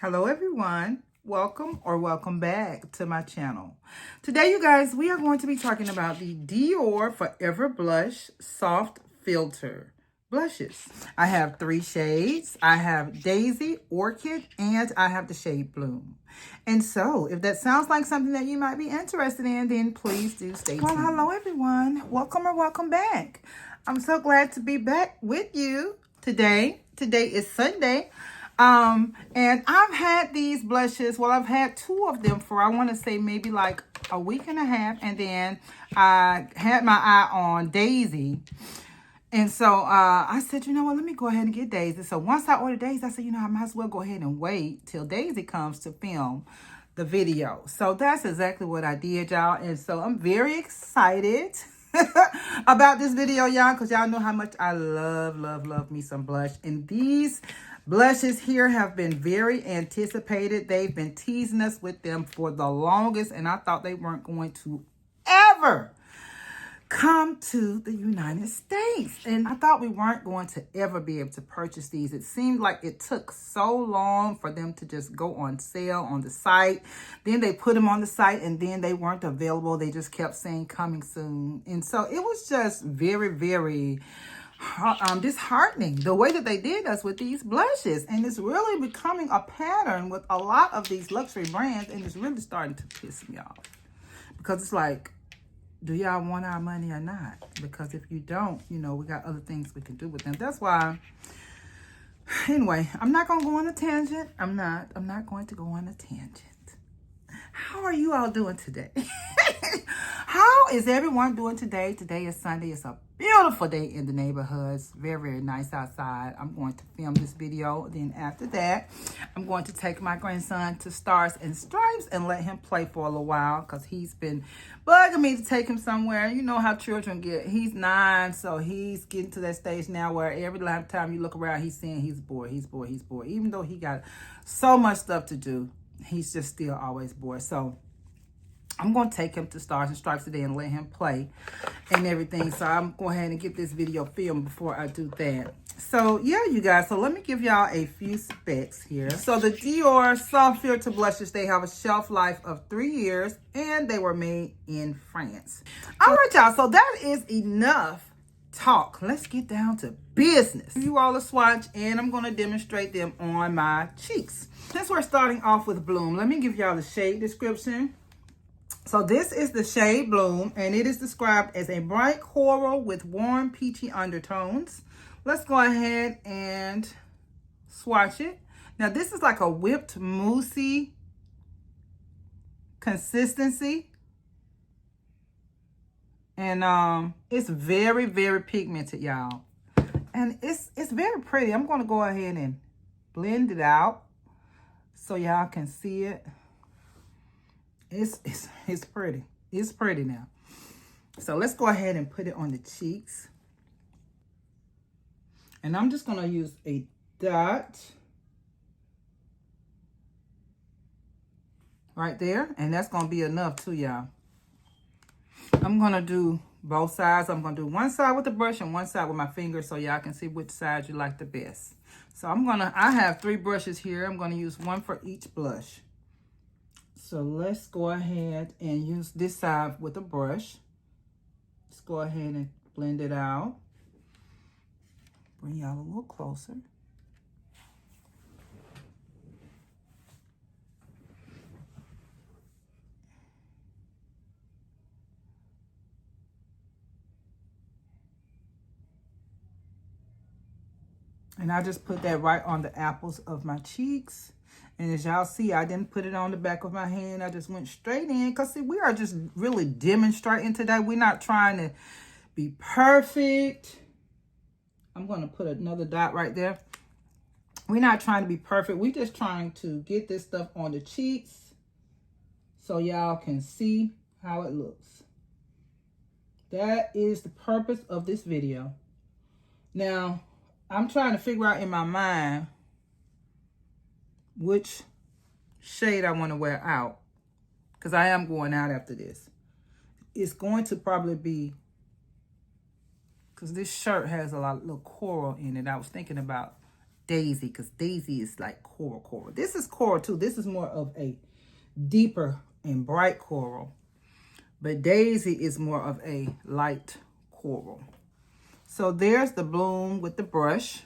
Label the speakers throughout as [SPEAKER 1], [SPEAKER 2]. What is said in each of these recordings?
[SPEAKER 1] Hello everyone, welcome back to my channel. Today you guys, we are going to be talking about the Dior Forever Blush Soft Filter blushes. I have 3 shades. I have Daisy, Orchid, and I have the shade Bloom. And so if that sounds like something that you might be interested in, then please do stay tuned. Well, hello everyone, welcome back. I'm so glad to be back with you today. Today is Sunday. And I've had these blushes, well, I've had 2 of them for, I want to say maybe like a week and a half. And then I had my eye on Daisy. And so I said, you know what, let me go ahead and get Daisy. So once I ordered Daisy, I said, you know, I might as well go ahead and wait till Daisy comes to film the video. So that's exactly what I did, y'all. And so I'm very excited about this video, y'all, because y'all know how much I love me some blush. And these blushes here have been very anticipated. They've been teasing us with them for the longest, and I thought they weren't going to ever come to the United States. And I thought we weren't going to ever be able to purchase these. It seemed like it took so long for them to just go on sale on the site. Then they put them on the site and then they weren't available. They just kept saying coming soon. And so it was just very disheartening the way that they did us with these blushes. And it's really becoming a pattern with a lot of these luxury brands, and it's really starting to piss me off, because it's like, do y'all want our money or not? Because if you don't, you know, we got other things we can do with them. That's why, anyway, I'm not gonna go on a tangent. I'm not going to go on a tangent. How are you all doing today? How is everyone doing today? Today is Sunday. It's a beautiful day in the neighborhoods. Very nice outside. I'm going to film this video. Then after that, I'm going to take my grandson to Stars and Stripes and let him play for a little while, because he's been bugging me to take him somewhere. You know how children get. He's 9, so he's getting to that stage now where every time you look around, he's saying he's bored. Even though he got so much stuff to do, he's just still always bored. So I'm going to take him to Stars and Stripes today and let him play and everything. So I'm going ahead and get this video filmed before I do that. So yeah, you guys, so let me give y'all a few specs here. So the Dior Soft Filter Blushes, they have a shelf life of 3 years, and they were made in France. All right, y'all, so that is enough talk. Let's get down to business. You all a swatch, and I'm going to demonstrate them on my cheeks. Since we're starting off with Bloom, let me give y'all the shade description. So this is the shade Bloom, and it is described as a bright coral with warm peachy undertones. Let's go ahead and swatch it. Now this is like a whipped moussey consistency. And it's very pigmented, y'all. And it's very pretty. I'm going to go ahead and blend it out so y'all can see it. It's pretty. It's pretty now. So let's go ahead and put it on the cheeks. And I'm just going to use a dot right there. And that's going to be enough too, y'all. I'm going to do both sides. I'm going to do one side with the brush and one side with my finger, so y'all can see which side you like the best. So I have 3 brushes here. I'm going to use one for each blush. So let's go ahead and use this side with a brush. Let's go ahead and blend it out. Bring y'all a little closer. And I just put that right on the apples of my cheeks. And as y'all see, I didn't put it on the back of my hand. I just went straight in. Because, see, we are just really demonstrating today. We're not trying to be perfect. I'm going to put another dot right there. We're not trying to be perfect. We're just trying to get this stuff on the cheeks so y'all can see how it looks. That is the purpose of this video. Now, I'm trying to figure out in my mind which shade I want to wear out, because I am going out after this. It's going to probably be, because this shirt has a little coral in it. I was thinking about Daisy, because Daisy is like coral. This is coral too. This is more of a deeper and bright coral. But Daisy is more of a light coral. So there's the bloom with the brush.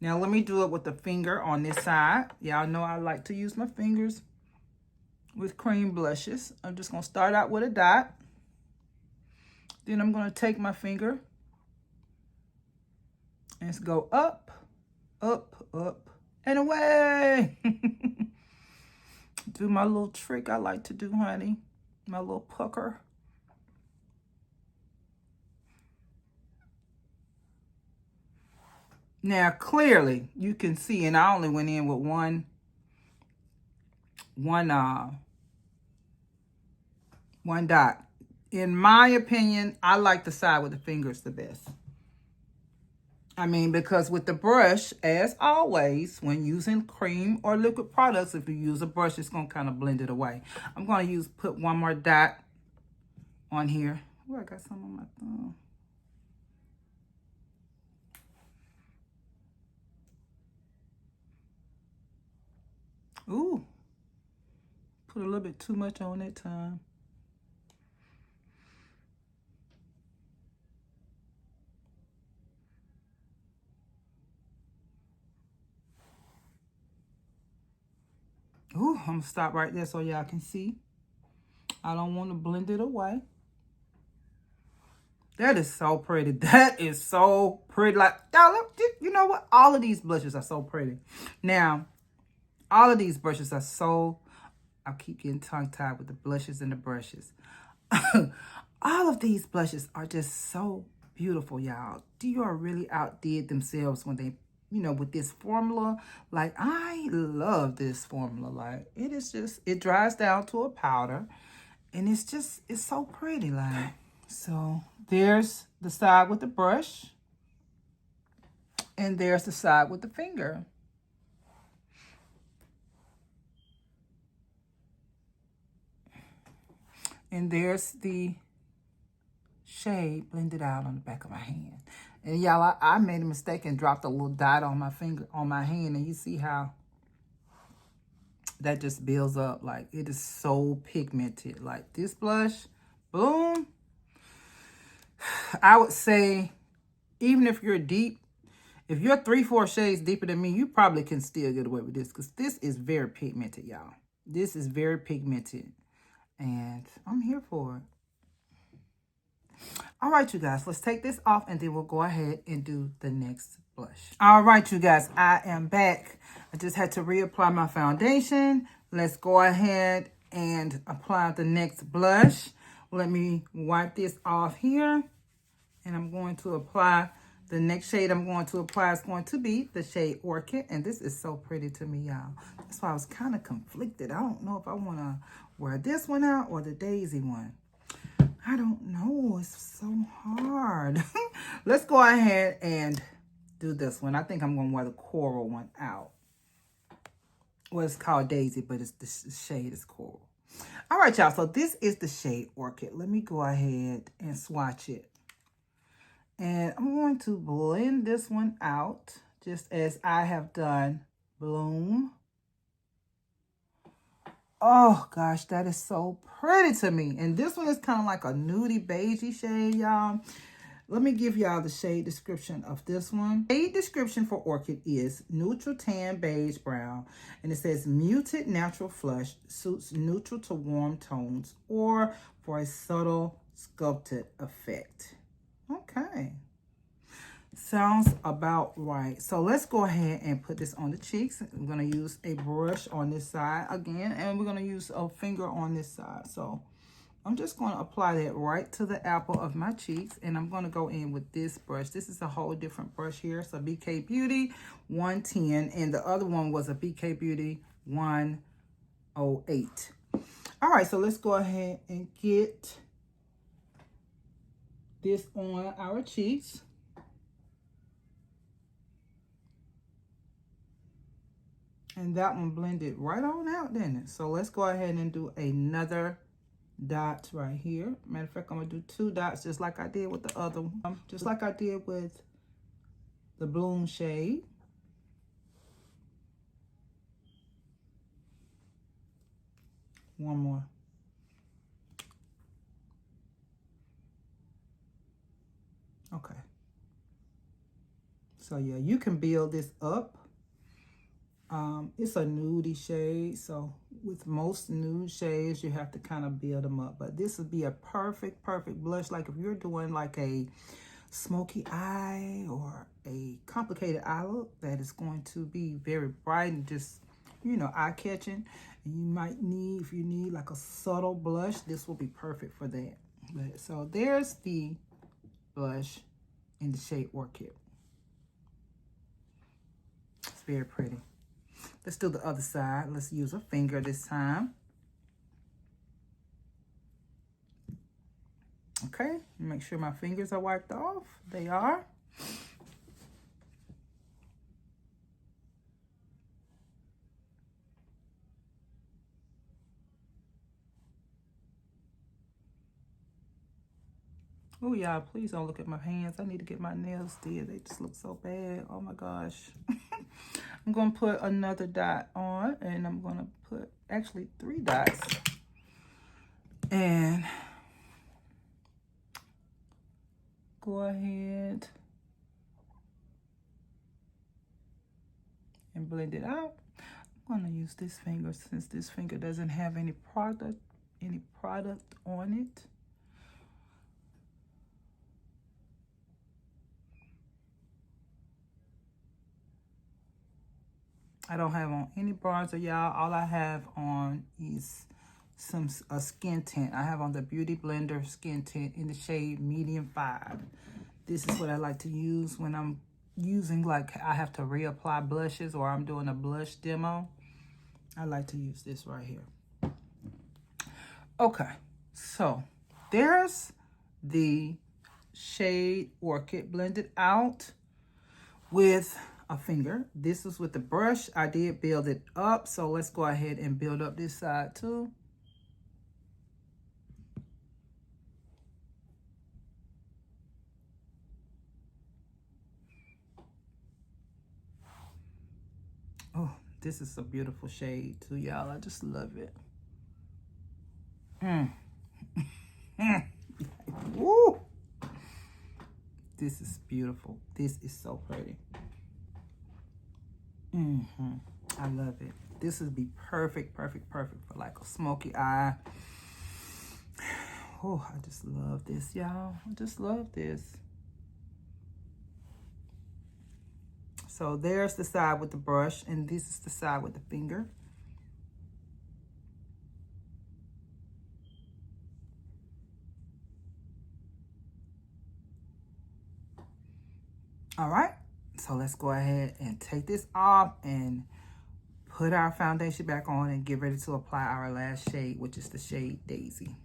[SPEAKER 1] Now let me do it with the finger on this side. Y'all know I like to use my fingers with cream blushes. I'm just going to start out with a dot. Then I'm going to take my finger and go up, up, up, and away. Do my little trick I like to do, honey. My little pucker. Now, clearly, you can see, and I only went in with one dot. In my opinion, I like the side with the fingers the best. I mean, because with the brush, as always, when using cream or liquid products, if you use a brush, it's going to kind of blend it away. I'm going to put one more dot on here. Oh, I got some on my thumb. Ooh, put a little bit too much on that time. Ooh, I'm gonna stop right there so y'all can see. I don't want to blend it away. That is so pretty. That is so pretty. Like, y'all, you know what? All of these blushes are so pretty. Now, all of these brushes are so, I keep getting tongue-tied with the blushes and the brushes. All of these blushes are just so beautiful, y'all. Dior really outdid themselves when they, you know, with this formula. Like, I love this formula. Like, it is just, it dries down to a powder. And it's just, it's so pretty. Like, so there's the side with the brush. And there's the side with the finger. And there's the shade blended out on the back of my hand. And y'all, I made a mistake and dropped a little dot on my finger, on my hand. And you see how that just builds up. Like, it is so pigmented. Like, this blush, boom. I would say, even if you're deep, if you're 3-4 shades deeper than me, you probably can still get away with this. Because this is very pigmented, y'all. This is very pigmented. And I'm here for it. All right, you guys, let's take this off and then we'll go ahead and do the next blush. All right, you guys, I am back. I just had to reapply my foundation. Let's go ahead and apply the next blush. Let me wipe this off here. And I'm going to apply the next shade I'm going to apply is going to be the shade Orchid. And this is so pretty to me, y'all. That's why I was kind of conflicted. I don't know if I want to wear this one out or the Daisy one. I don't know. It's so hard. Let's go ahead and do this one. I think I'm going to wear the coral one out. Well, it's called Daisy, but it's the shade is coral. All right, y'all. So this is the shade Orchid. Let me go ahead and swatch it. And I'm going to blend this one out just as I have done Bloom. Oh, gosh, that is so pretty to me. And this one is kind of like a nudie beigey shade, y'all. Let me give y'all the shade description of this one. Shade description for Orchid is neutral tan beige brown. And it says muted natural flush suits neutral to warm tones or for a subtle sculpted effect. Okay. Sounds about right. So let's go ahead and put this on the cheeks. I'm going to use a brush on this side again, and we're going to use a finger on this side. So I'm just going to apply that right to the apple of my cheeks, and I'm going to go in with this brush. This is a whole different brush here. It's a BK Beauty 110, and the other one was a BK Beauty 108. All right, so let's go ahead and get this on our cheeks. And that one blended right on out, didn't it? So let's go ahead and do another dot right here. Matter of fact, I'm going to do 2 dots just like I did with the other one. Just like I did with the Bloom shade. one more. Okay. So yeah, you can build this up. It's a nudie shade, so with most nude shades, you have to kind of build them up. But this would be a perfect blush. Like if you're doing like a smoky eye or a complicated eye look that is going to be very bright and just, you know, eye-catching. And you might need, if you need like a subtle blush, this will be perfect for that. But, so there's the blush in the shade Orchid. It's very pretty. Let's do the other side. Let's use a finger this time. Okay, make sure my fingers are wiped off. They are. Oh, y'all, please don't look at my hands. I need to get my nails did. They just look so bad. Oh, my gosh. I'm going to put another dot on, and I'm going to put actually 3 dots. And go ahead and blend it out. I'm going to use this finger since this finger doesn't have any product on it. I don't have on any bronzer, y'all. All I have on is a skin tint. I have on the Beauty Blender skin tint in the shade Medium 5. This is what I like to use when I'm using, like, I have to reapply blushes or I'm doing a blush demo. I like to use this right here. Okay, so there's the shade Orchid blended out with a finger. This is with the brush. I did build it up, so let's go ahead and build up this side too. Oh, this is a beautiful shade too, y'all. I just love it. Woo! This is beautiful. This is so pretty. I love it. This would be perfect for like a smoky eye. Oh, I just love this, y'all. I just love this. So there's the side with the brush, and this is the side with the finger. All right, so let's go ahead and take this off and put our foundation back on and get ready to apply our last shade, which is the shade Daisy.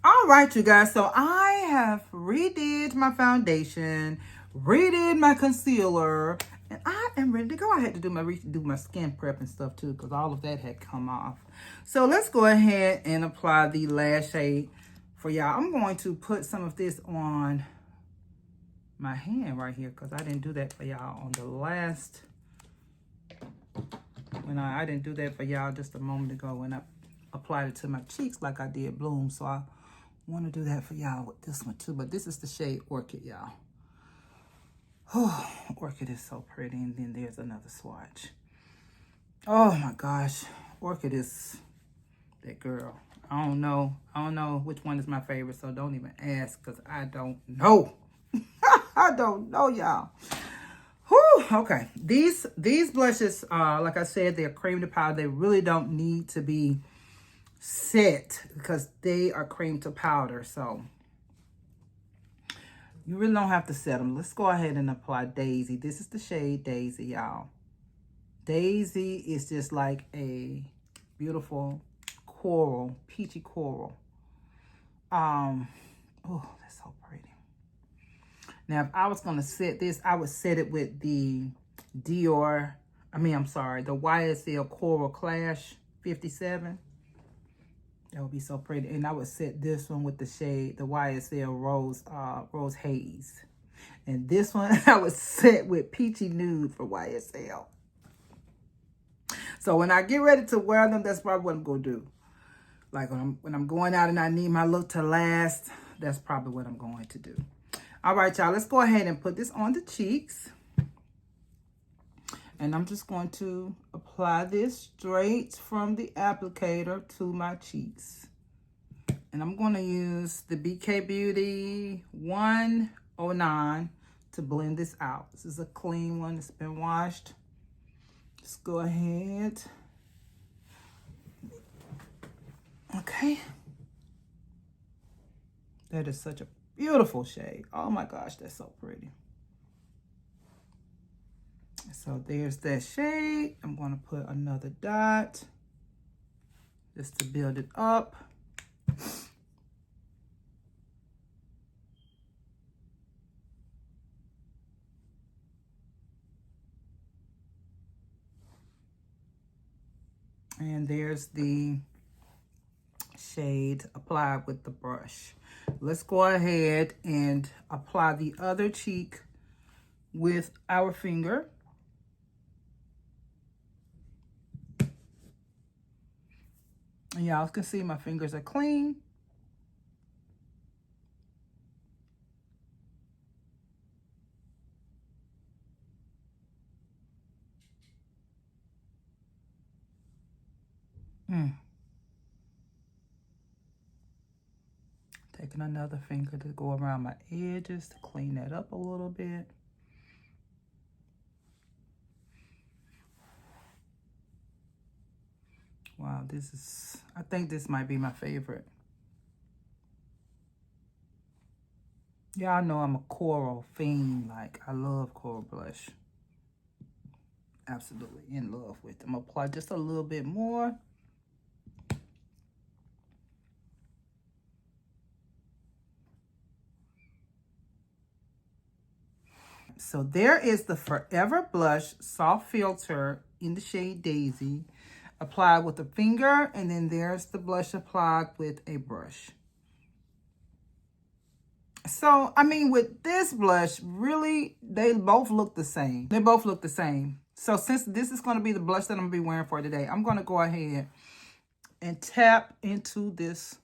[SPEAKER 1] All right, you guys, so I have redid my foundation, redid my concealer, and I am ready to go. I had to do my skin prep and stuff too, because all of that had come off. So let's go ahead and apply the last shade for y'all. I'm going to put some of this on my hand right here, because I didn't do that for y'all on the last, when I didn't do that for y'all just a moment ago when I applied it to my cheeks like I did Bloom. So I want to do that for y'all with this one too. But this is the shade Orchid, y'all. Oh, Orchid is so pretty. And then there's another swatch. Oh my gosh, Orchid is that girl. I don't know which one is my favorite, so don't even ask, because I don't know. I don't know, y'all. Whew, okay, these blushes, like I said, they're cream to powder. They really don't need to be set because they are cream to powder. So you really don't have to set them. Let's go ahead and apply Daisy. This is the shade Daisy, y'all. Daisy is just like a beautiful coral, peachy coral. Oh, that's so pretty. Now, if I was going to set this, I would set it with the Dior, the YSL Coral Clash 57. That would be so pretty. And I would set this one with the shade, the YSL Rose Haze. And this one, I would set with Peachy Nude for YSL. So when I get ready to wear them, that's probably what I'm going to do. Like when I'm going out and I need my look to last, that's probably what I'm going to do. All right, y'all, let's go ahead and put this on the cheeks. And I'm just going to apply this straight from the applicator to my cheeks. And I'm going to use the BK Beauty 109 to blend this out. This is a clean one. It's been washed. Let's go ahead. Okay. That is such a beautiful shade. Oh my gosh, that's so pretty. So there's that shade. I'm going to put another dot just to build it up. And there's the shade applied with the brush. Let's go ahead and apply the other cheek with our finger. And y'all can see my fingers are clean. Taking another finger to go around my edges to clean that up a little bit. Wow, I think this might be my favorite. Y'all know I'm a coral fiend. Like, I love coral blush. Absolutely in love with them. Apply just a little bit more. So there is the Forever Blush Soft Filter in the shade Daisy. Applied with a finger, and then there's the blush applied with a brush. So, I mean, with this blush, really, they both look the same. They both look the same. So since this is going to be the blush that I'm going to be wearing for today, I'm going to go ahead and tap into this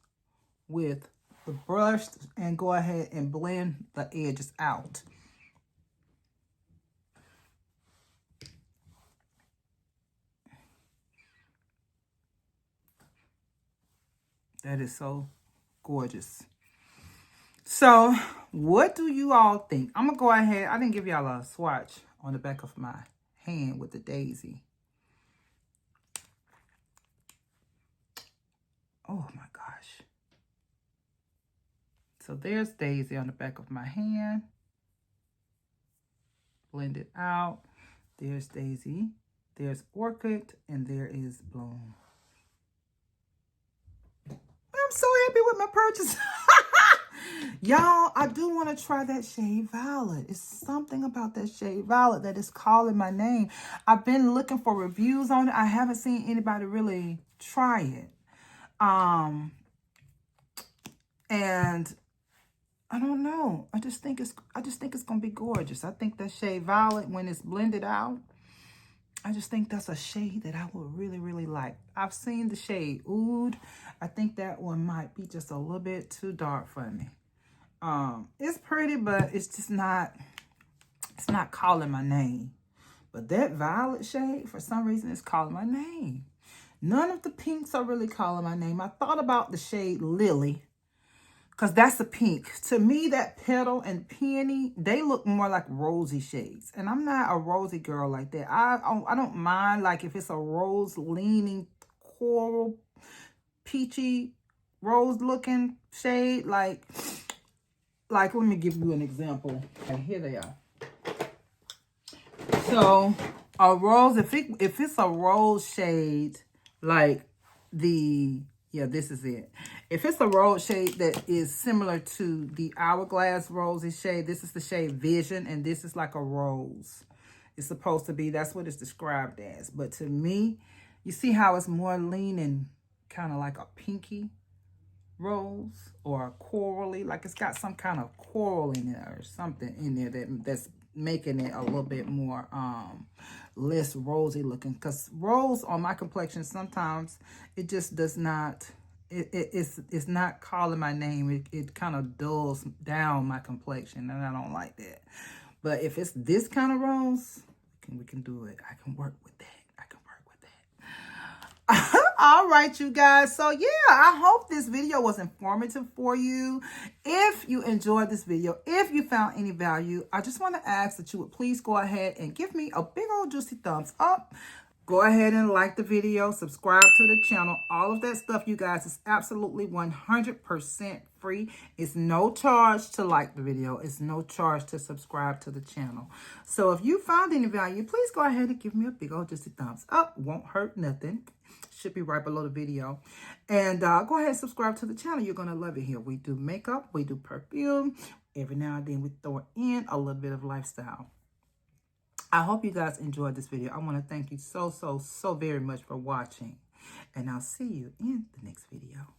[SPEAKER 1] with the brush and go ahead and blend the edges out. That is so gorgeous. So what do you all think? I'm going to go ahead. I didn't give y'all a swatch on the back of my hand with the daisy. Oh my gosh. So there's Daisy on the back of my hand. Blend it out. There's Daisy. There's Orchid. And there is Bloom. I'm so happy with my purchase. Y'all, I do want to try that shade Violet. It's something about that shade Violet that is calling my name. I've been looking for reviews on it. I haven't seen anybody really try it. And I don't know. I just think it's gonna be gorgeous. I think that shade Violet, when it's blended out, I just think that's a shade that I would really, really like. I've seen the shade Oud. I think that one might be just a little bit too dark for me. It's pretty, but it's just not, it's not calling my name. But that violet shade, for some reason, is calling my name. None of the pinks are really calling my name. I thought about the shade Lily, because that's a pink. To me, that Petal and Peony, they look more like rosy shades. And I'm not a rosy girl like that. I don't mind, like, if it's a rose-leaning, coral, peachy, rose-looking shade. Like, let me give you an example. Okay, here they are. So, a rose, if it's a rose shade, like the... Yeah, this is it. If it's a rose shade that is similar to the Hourglass Rosy shade, this is the shade Vision, and this is like a rose. It's supposed to be, that's what it's described as. But to me, you see how it's more leaning kind of like a pinky rose or a corally, like it's got some kind of coral in there or something in there that's making it a little bit more less rosy looking, because rose on my complexion sometimes it just does not it's not calling my name. It kind of dulls down my complexion, and I don't like that. But if it's this kind of rose, we can do it. I can work with that. I can work with that. All right, you guys. So, yeah, I hope this video was informative for you. If you enjoyed this video, if you found any value, I just want to ask that you would please go ahead and give me a big old juicy thumbs up. Go ahead and like the video, subscribe to the channel. All of that stuff, you guys, is absolutely 100% free. It's no charge to like the video. It's no charge to subscribe to the channel. So if you found any value, please go ahead and give me a big old juicy thumbs up. Won't hurt nothing. Should be right below the video. And go ahead and subscribe to the channel. You're going to love it here. We do makeup. We do perfume. Every now and then we throw in a little bit of lifestyle. I hope you guys enjoyed this video. I want to thank you so very much for watching. And I'll see you in the next video.